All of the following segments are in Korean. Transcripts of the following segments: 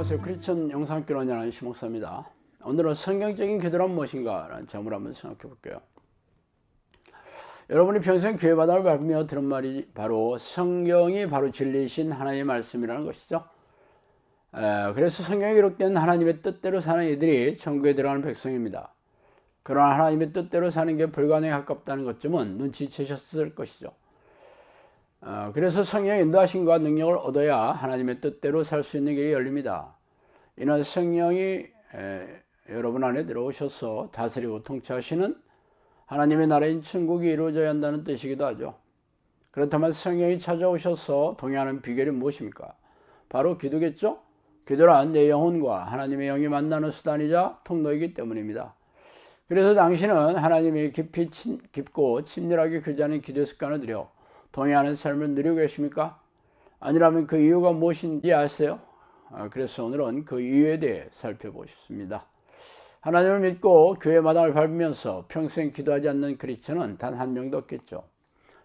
안녕하세요. 크리스천 영상학교로 운영하는 심목사입니다. 오늘은 성경적인 기도란 무엇인가 라는 제목을 한번 생각해 볼게요. 여러분이 평생 교회마다를 밟으며 들은 말이 바로 성경이 바로 진리이신 하나님의 말씀이라는 것이죠. 그래서 성경에 기록된 하나님의 뜻대로 사는 이들이 천국에 들어가는 백성입니다. 그러나 하나님의 뜻대로 사는 게 불가능에 가깝다는 것쯤은 눈치채셨을 것이죠. 그래서 성령의 인도하심과 능력을 얻어야 하나님의 뜻대로 살 수 있는 길이 열립니다. 이는 성령이 여러분 안에 들어오셔서 다스리고 통치하시는 하나님의 나라인 천국이 이루어져야 한다는 뜻이기도 하죠. 그렇다면 성령이 찾아오셔서 동의하는 비결이 무엇입니까? 바로 기도겠죠? 기도란 내 영혼과 하나님의 영이 만나는 수단이자 통로이기 때문입니다. 그래서 당신은 하나님이 깊고 친밀하게 교제하는 기도 습관을 들여 동의하는 삶을 누리고 계십니까? 아니라면 그 이유가 무엇인지 아세요? 그래서 오늘은 그 이유에 대해 살펴보겠습니다. 하나님을 믿고 교회 마당을 밟으면서 평생 기도하지 않는 크리스천은 단 한 명도 없겠죠.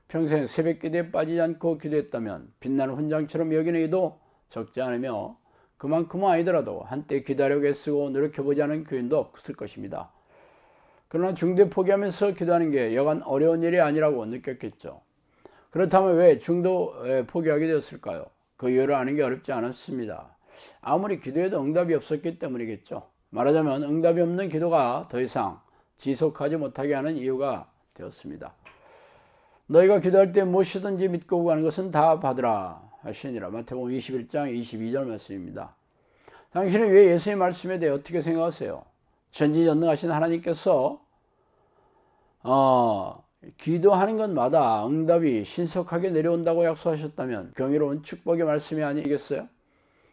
평생 새벽 기도에 빠지지 않고 기도했다면 빛나는 훈장처럼 여기는 이도 적지 않으며 그만큼은 아니더라도 한때 기도하려고 애쓰고 노력해보지 않은 교인도 없을 것입니다. 그러나 중도에 포기하면서 기도하는 게 여간 어려운 일이 아니라고 느꼈겠죠. 그렇다면 왜 중도에 포기하게 되었을까요? 그 이유를 아는 게 어렵지 않았습니다. 아무리 기도해도 응답이 없었기 때문이겠죠. 말하자면 응답이 없는 기도가 더 이상 지속하지 못하게 하는 이유가 되었습니다. 너희가 기도할 때 무엇이든지 믿고 구하는 것은 다 받으라 하시니라. 마태복음 21장 22절 말씀입니다. 당신은 왜 예수의 말씀에 대해 어떻게 생각하세요? 전지전능하신 하나님께서 기도하는 것마다 응답이 신속하게 내려온다고 약속하셨다면 경이로운 축복의 말씀이 아니겠어요?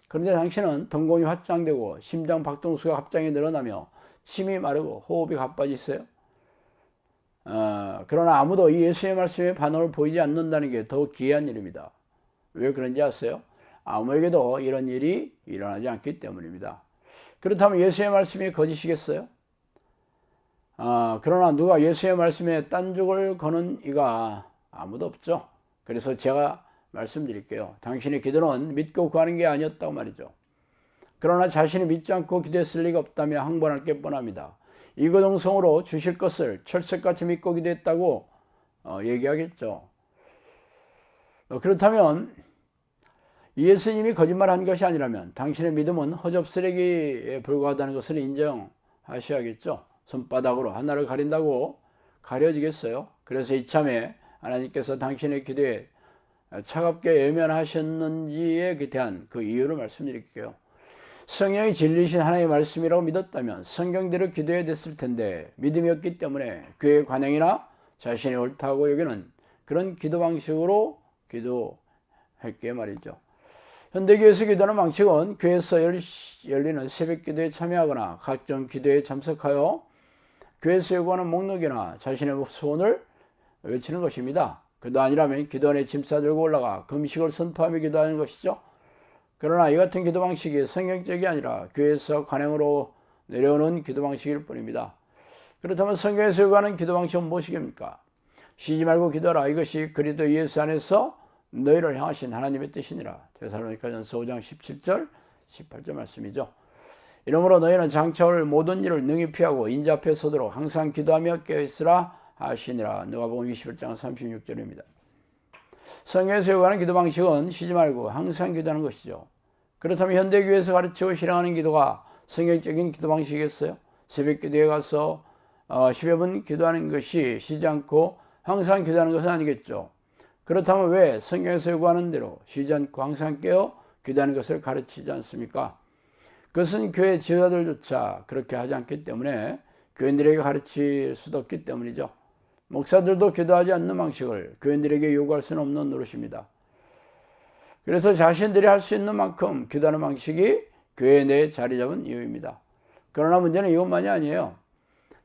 그런데 당신은 동공이 확장되고 심장 박동수가 갑자기 늘어나며 침이 마르고 호흡이 가빠지세요? 그러나 아무도 이 예수의 말씀에 반응을 보이지 않는다는 게 더욱 기이한 일입니다. 왜 그런지 아세요? 아무에게도 이런 일이 일어나지 않기 때문입니다. 그렇다면 예수의 말씀이 거짓이겠어요? 그러나 누가 예수의 말씀에 딴죽을 거는 이가 아무도 없죠. 그래서 제가 말씀드릴게요. 당신의 기도는 믿고 구하는 게 아니었다고 말이죠. 그러나 자신이 믿지 않고 기도했을 리가 없다며 항변할 게 뻔합니다. 이거동성으로 주실 것을 철석같이 믿고 기도했다고 얘기하겠죠. 그렇다면 예수님이 거짓말한 것이 아니라면 당신의 믿음은 허접쓰레기에 불과하다는 것을 인정하셔야겠죠. 손바닥으로 하나를 가린다고 가려지겠어요? 그래서 이참에 하나님께서 당신의 기도에 차갑게 외면하셨는지에 대한 그 이유를 말씀드릴게요. 성령이 진리신 하나님의 말씀이라고 믿었다면 성경대로 기도해야 됐을 텐데 믿음이 없기 때문에 교회 관행이나 자신이 옳다고 여기는 그런 기도 방식으로 기도했기에 말이죠. 현대교회에서 기도하는 방식은 교회에서 열리는 새벽 기도에 참여하거나 각종 기도에 참석하여 교회에서 요구하는 목록이나 자신의 소원을 외치는 것입니다. 그도 아니라면 기도 안에 짐 싸들고 올라가 금식을 선포하며 기도하는 것이죠. 그러나 이 같은 기도 방식이 성경적이 아니라 교회에서 관행으로 내려오는 기도 방식일 뿐입니다. 그렇다면 성경에서 요구하는 기도 방식은 무엇이겠습니까? 쉬지 말고 기도하라. 이것이 그리스도 예수 안에서 너희를 향하신 하나님의 뜻이니라. 데살로니가전서 5장 17절 18절 말씀이죠. 이러므로 너희는 장차 올 모든 일을 능히 피하고 인자 앞에 서도록 항상 기도하며 깨어있으라 하시니라. 누가복음 21장 36절입니다. 성경에서 요구하는 기도 방식은 쉬지 말고 항상 기도하는 것이죠. 그렇다면 현대교회에서 가르치고 실행하는 기도가 성경적인 기도 방식이겠어요? 새벽 기도에 가서 10여 분 기도하는 것이 쉬지 않고 항상 기도하는 것은 아니겠죠. 그렇다면 왜 성경에서 요구하는 대로 쉬지 않고 항상 깨어 기도하는 것을 가르치지 않습니까? 그것은 교회 지도자들조차 그렇게 하지 않기 때문에 교인들에게 가르칠 수도 없기 때문이죠. 목사들도 기도하지 않는 방식을 교인들에게 요구할 수는 없는 노릇입니다. 그래서 자신들이 할 수 있는 만큼 기도하는 방식이 교회 내에 자리 잡은 이유입니다. 그러나 문제는 이것만이 아니에요.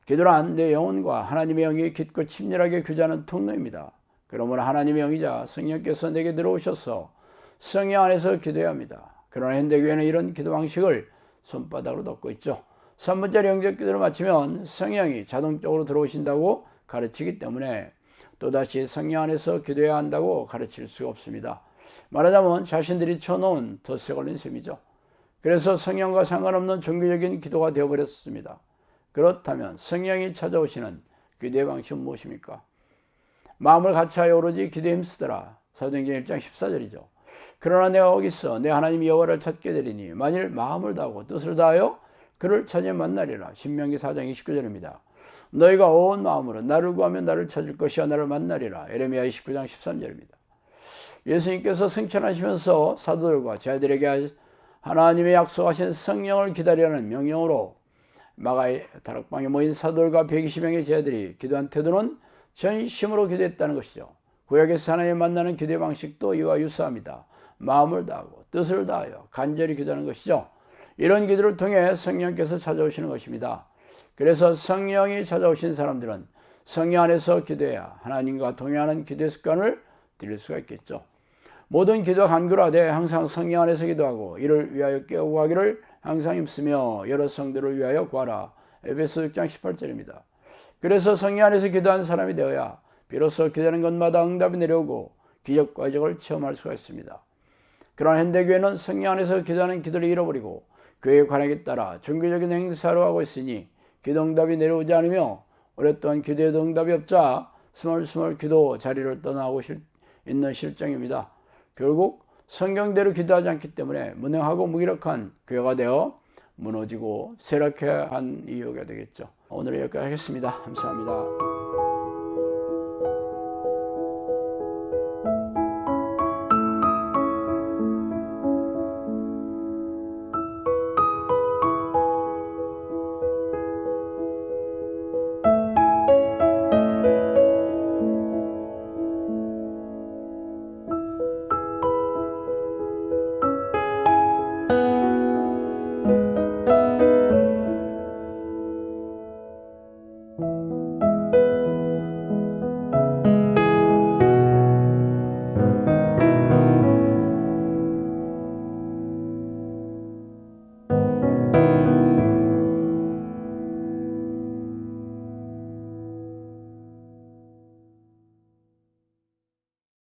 기도란 내 영혼과 하나님의 영이 깊고 친밀하게 교제하는 통로입니다. 그러므로 하나님의 영이자 성령께서 내게 들어오셔서 성령 안에서 기도해야 합니다. 그러나 현대교회는 이런 기도 방식을 손바닥으로 덮고 있죠. 3분짜리 영적 기도를 마치면 성령이 자동적으로 들어오신다고 가르치기 때문에 또다시 성령 안에서 기도해야 한다고 가르칠 수가 없습니다. 말하자면 자신들이 쳐놓은 덫에 걸린 셈이죠. 그래서 성령과 상관없는 종교적인 기도가 되어버렸습니다. 그렇다면 성령이 찾아오시는 기도의 방식은 무엇입니까? 마음을 같이하여 오로지 기도에 힘쓰더라. 사도행전 1장 14절이죠. 그러나 내가 거기서 내 하나님 여호와를 찾게 되리니 만일 마음을 다하고 뜻을 다하여 그를 찾아 만나리라. 신명기 4장 29절입니다. 너희가 온 마음으로 나를 구하면 나를 찾을 것이야 나를 만나리라. 에레미야 29장 13절입니다. 예수님께서 승천하시면서 사도들과 제자들에게 하나님의 약속하신 성령을 기다리라는 명령으로 마가의 다락방에 모인 사도들과 120명의 제자들이 기도한 태도는 전심으로 기도했다는 것이죠. 구약에서 하나님 만나는 기도의 방식도 이와 유사합니다. 마음을 다하고 뜻을 다하여 간절히 기도하는 것이죠. 이런 기도를 통해 성령께서 찾아오시는 것입니다. 그래서 성령이 찾아오신 사람들은 성령 안에서 기도해야 하나님과 동행하는 기도의 습관을 들일 수가 있겠죠. 모든 기도가 간결하되 항상 성령 안에서 기도하고 이를 위하여 깨어구하기를 항상 힘쓰며 여러 성도를 위하여 구하라. 에베소 6장 18절입니다. 그래서 성령 안에서 기도하는 사람이 되어야 비로소 기도하는 것마다 응답이 내려오고 기적과 이적을 체험할 수가 있습니다. 그러나 현대교회는 성령 안에서 기도하는 기도를 잃어버리고 교회의 관행에 따라 종교적인 행사로 하고 있으니 기도 응답이 내려오지 않으며 오랫동안 기도에도 응답이 없자 스멀스멀 기도 자리를 떠나고 있는 실정입니다. 결국 성경대로 기도하지 않기 때문에 무능하고 무기력한 교회가 되어 무너지고 쇠락해야 한 이유가 되겠죠. 오늘 여기까지 하겠습니다. 감사합니다.